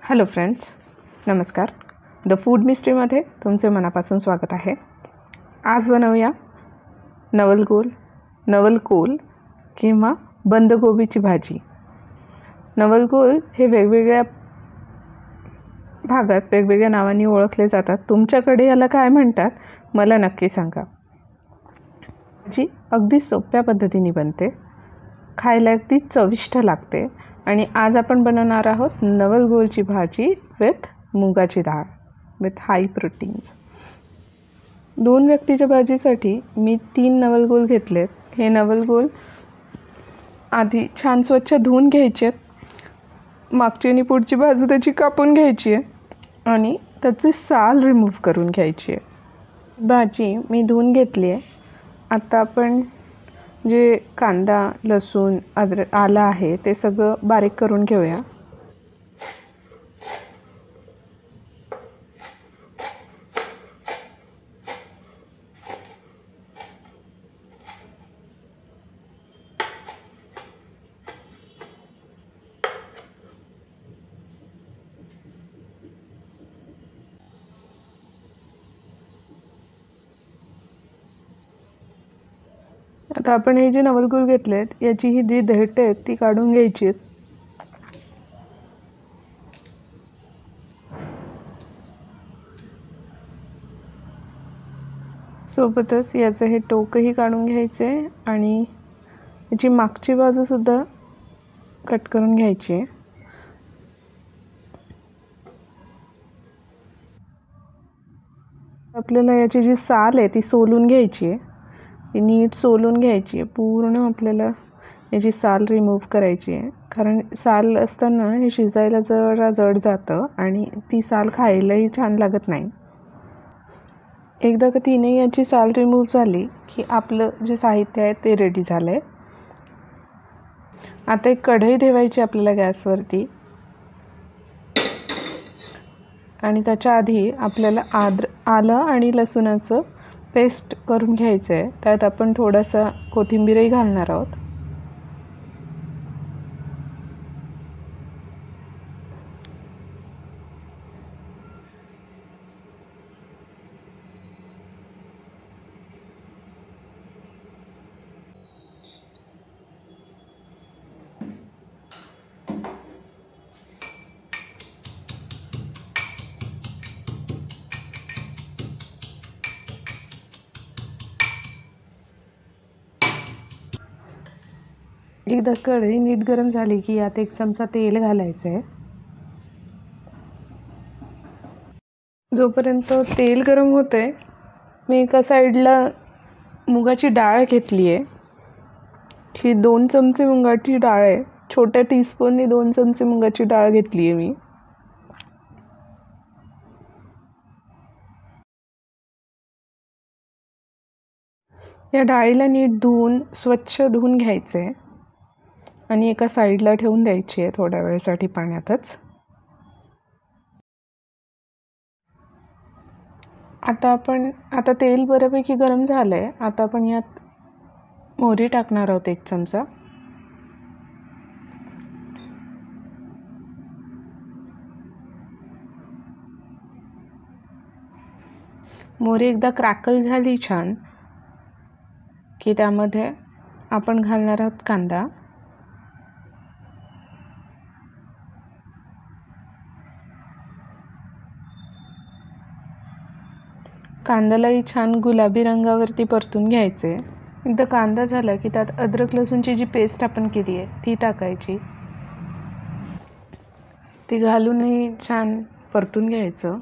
Hello friends, नमस्कार. The food मिस्ट्रीमध्ये तुमचे मनापासून स्वागत आहे. आज बनवूया नवलकोल किंवा बंदगोबीची भाजी. नवलकोल हे वेगवेगळ्या भागात वेगवेगळ्या नावांनी ओळखले जातात. तुमच्याकडे याला काय म्हणतात मला नक्की सांगा. भाजी अगदी सोप्या पद्धतीने बनते, खायला अगदी चविष्ट लागते आणि आज आपण बनवणार आहोत नवलकोलची भाजी विथ मुगाची डाळ विथ हाय प्रोटीन्स. 2 व्यक्तीच्या भाजीसाठी मी 3 नवलकोल घेतलेत. हे नवलकोल आधी छान स्वच्छ धुवून घ्यायचे. मागची आणि पुढची बाजू त्याची कापून घ्यायची आहे आणि त्याची साल रिमूव्ह करून घ्यायची आहे. भाजी मी धुवून घेतली आहे. आता आपण जे कांदा, लसूण, आलं आहे ते सगळं बारीक करून घेऊया. आता आपण हे जे नवलकोल घेतलेत याची ही जी देठ आहेत ती काढून घ्यायची आहेत. सोबतच याचं हे टोकही काढून घ्यायचे आणि याची मागची बाजूसुद्धा कट करून घ्यायची आहे. आपल्याला याची जी साल आहे ती सोलून घ्यायची आहे. ती नीट सोलून घ्यायची आहे. पूर्ण आपल्याला याची साल रिमूव्ह करायची आहे, कारण साल असताना हे शिजायला जरा जड जातं आणि ती साल खायलाही छान लागत नाही. एकदा का तिने याची साल रिमूव्ह झाली की आपलं जे साहित्य आहे ते रेडी झालं आहे. आता एक कढई ठेवायची आपल्याला गॅसवरती आणि त्याच्या आधी आपल्याला आलं आणि लसूणाचं पेस्ट करून घ्यायचं आहे. त्यात आपण थोडासा कोथिंबीरही घालणार आहोत. एकदा कढई नीट गरम झाली की यात 1 चमचा तेल घालायचं आहे. जोपर्यंत तेल गरम होते मी एका साईडला मुगाची डाळ घेतली आहे. ही 2 चमचे मुगाची डाळ आहे. छोट्या टीस्पूनने 2 चमचे मुगाची डाळ घेतली आहे मी. या डाळीला नीट स्वच्छ धुवून घ्यायचं आहे आणि एका साईडला ठेवून द्यायची आहे थोड्या वेळेसाठी पाण्यातच. आता तेल बऱ्यापैकी गरम झालं आहे. आता आपण यात मोहरी टाकणार आहोत 1 चमचा. मोहरी एकदा क्रॅकल झाली छान की त्यामध्ये आपण घालणार आहोत कांदा. कांद्यालाही छान गुलाबी रंगावरती परतून घ्यायचे. एकदा कांदा झाला की त्यात अद्रक लसूणची जी पेस्ट आपण केली आहे ती टाकायची. ती घालूनही छान परतून घ्यायचं.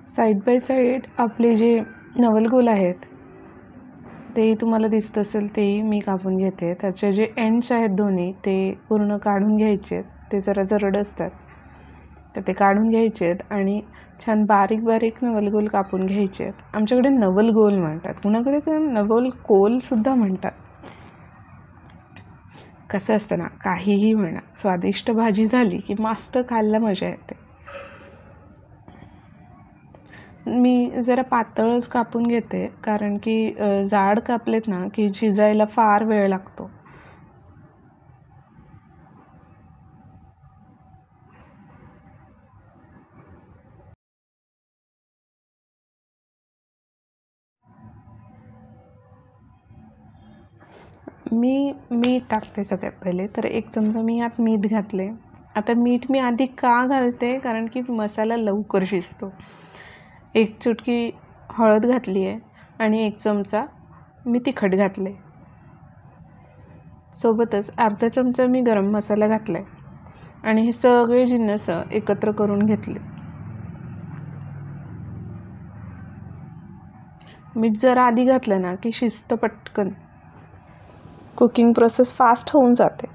साईड बाय साईड आपले जे नवलकोल आहेत तेही तुम्हाला दिसत असेल तेही मी कापून घेते. त्याचे जे एंड्स आहेत दोन्ही ते पूर्ण काढून घ्यायचे. ते जरा जरड असतात तर ते काढून घ्यायचे आणि छान बारीक बारीक नवलकोल कापून घ्यायचे. आमच्याकडे नवलकोल म्हणतात, कुणाकडे नवलकोलसुद्धा म्हणतात. कसं असतं ना, काहीही म्हणा, स्वादिष्ट भाजी झाली की मस्त खायला मजा येते. मी जरा पातळच कापून घेते, कारण की जाड कापलेत ना की शिजायला फार वेळ लागतो. मी मीठ टाकते सगळ्यात पहिले. तर 1 चमचा मी यात मीठ घातले. आता मीठ मी आधी का घालते, कारण की मसाला लवकर शिजतो. 1 चुटकी हळद घातली आहे आणि 1 चमचा मी तिखट घातले. सोबतच अर्धा चमचा मी गरम मसाला घातला आहे आणि हे सगळे जिन्नस एकत्र करून घेतले. मीठ जरा आधी घातलं ना की शिजतं पटकन, कुकिंग प्रोसेस फास्ट होऊन जाते.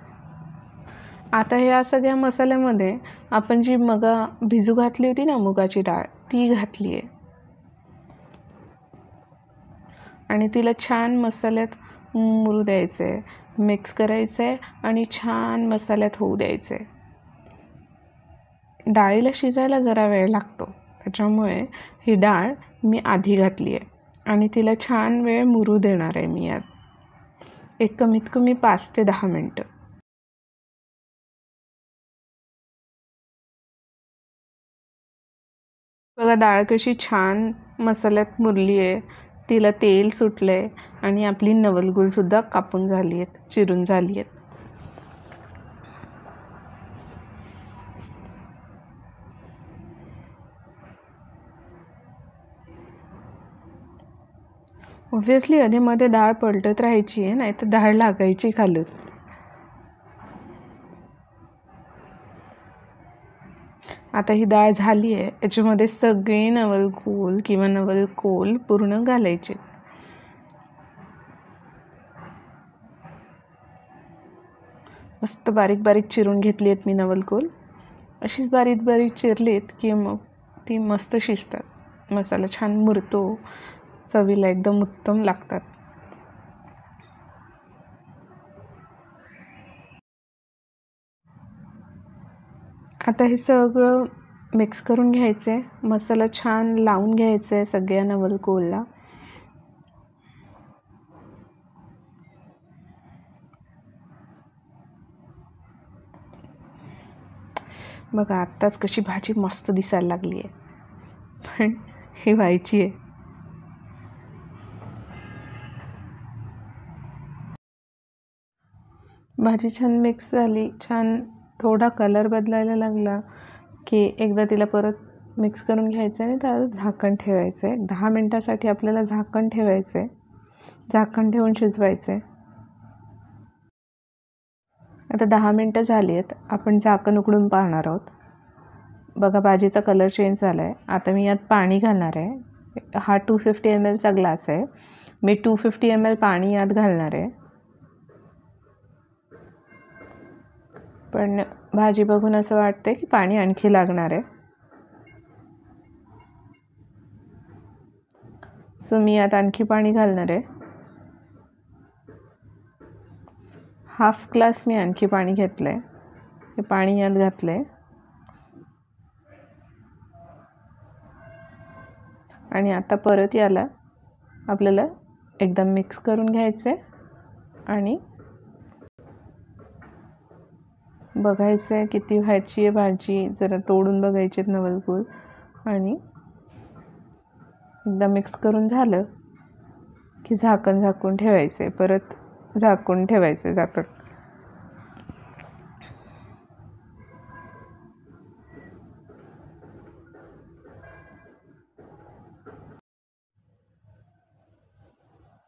आता या सगळ्या मसाल्यामध्ये आपण जी भिजू घातली होती ना मुगाची डाळ, ती घातली आहे आणि तिला छान मसाल्यात मुरू द्यायचं आहे, मिक्स करायचं आहे आणि छान मसाल्यात होऊ द्यायचं आहे. डाळीला शिजायला जरा वेळ लागतो, त्याच्यामुळे ही डाळ मी आधी घातली आहे आणि तिला छान वेळ मुरू देणार आहे मी यात. एक कमीत कमी 5 ते 10 मिनटं. बघा डाळ कशी छान मसाल्यात मुरली आहे, तिला तेल सुटलं आहे आणि आपली नवलगुलसुद्धा कापून झाली आहेत, चिरून झाली आहेत. ऑब्व्हियसली अधेमध्ये डाळ पलटत राहायची आहे, नाही तर डाळ लागायची खाली. आता ही डाळ झाली आहे, याच्यामध्ये सगळे नवलगुल किंवा नवलकोल पूर्ण घालायचे. मस्त बारीक बारीक चिरून घेतली आहेत मी नवलकोल. अशीच बारीक बारीक चिरलीत की मग ती मस्त शिजतात, मसाला छान मुरतो, चवीला एकदम उत्तम लागतात. आता हे सगळं मिक्स करून घ्यायचं आहे, मसाला छान लावून घ्यायचा आहे सगळ्या नवलकोलला. बघा आत्ताच कशी भाजी मस्त दिसायला लागली आहे, पण ही व्हायची आहे. भाजी छान मिक्स झाली, छान थोडा कलर बदलायला लागला की एकदा तिला परत मिक्स करून घ्यायचं आहे आणि त्याला झाकण ठेवायचं आहे. 10 मिनटासाठी आपल्याला झाकण ठेवायचं आहे, झाकण ठेवून शिजवायचं आहे. आता 10 मिनटं झाली आहेत, आपण झाकण उघडून पाहणार आहोत. बघा भाजीचा कलर चेंज झाला आहे. आता मी यात पाणी घालणार आहे. हा 250 ml चा ग्लास आहे, मी 250 ml पाणी यात घालणार आहे. पण भाजी बघून असं वाटतं की पाणी आणखी लागणार आहे, सो मी यात आणखी पाणी घालणार आहे. हाफ ग्लास मी आणखी पाणी घेतलं आहे, हे पाणी यात घातलं आहे आणि आता परत याला आपल्याला एकदम मिक्स करून घ्यायचं आहे आणि बघायचं आहे किती व्हायची आहे भाजी. जरा तोडून बघायचे आहेत नवलकोल आणि एकदा मिक्स करून झालं की झाकण झाकून ठेवायचं आहे, परत झाकून ठेवायचं आहे झाकण.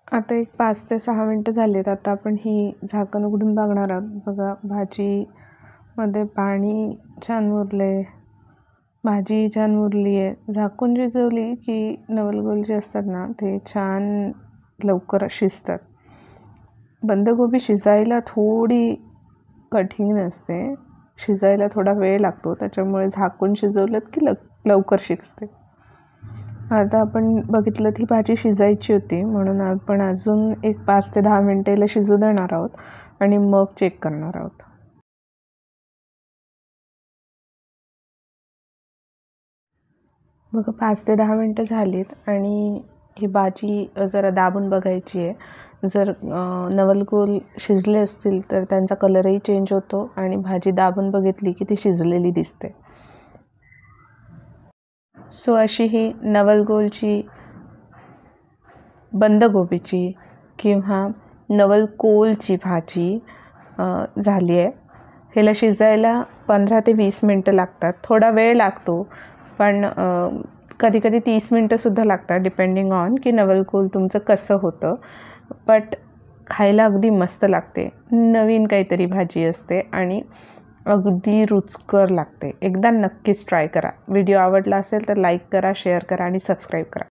आता एक 5 ते 6 मिनटं झाली आहेत. आता आपण ही झाकण उघडून बघणार आहोत. बघा भाजीमध्ये पाणी छान मुरले, भाजी छान मुरली आहे. झाकून शिजवली की नवलगोल जे असतात ना ते छान लवकर शिजतात. बंदगोबी शिजायला थोडी कठीण असते, शिजायला थोडा वेळ लागतो, त्याच्यामुळे झाकून शिजवलं की लवकर शिजते. आता आपण बघितलं ती भाजी शिजायची होती, म्हणून आपण अजून एक 5 ते 10 मिनटाला शिजू देणार आहोत आणि मग चेक करणार आहोत. बघा 5 ते 10 मिनटं झालीत आणि ही भाजी जरा दाबून बघायची आहे. जर नवलगोल शिजले असतील तर त्यांचा कलरही चेंज होतो आणि भाजी दाबून बघितली की ती शिजलेली दिसते. सो अशी ही नवलगोलची, बंदगोबीची किंवा नवलकोलची भाजी झाली आहे. ह्याला शिजायला 15 ते 20 मिनटं लागतात. थोडा वेळ लागतो, पण कधीकधी 30 मिनटंसुद्धा लागतात, डिपेंडिंग ऑन की नवलकोल तुमचं कसं होतं. बट खायला अगदी मस्त लागते. नवीन काहीतरी भाजी असते आणि अगदी रुचकर लागते. एकदा नक्कीच ट्राय करा. व्हिडिओ आवडला असेल तर लाईक करा, शेअर करा आणि सबस्क्राईब करा.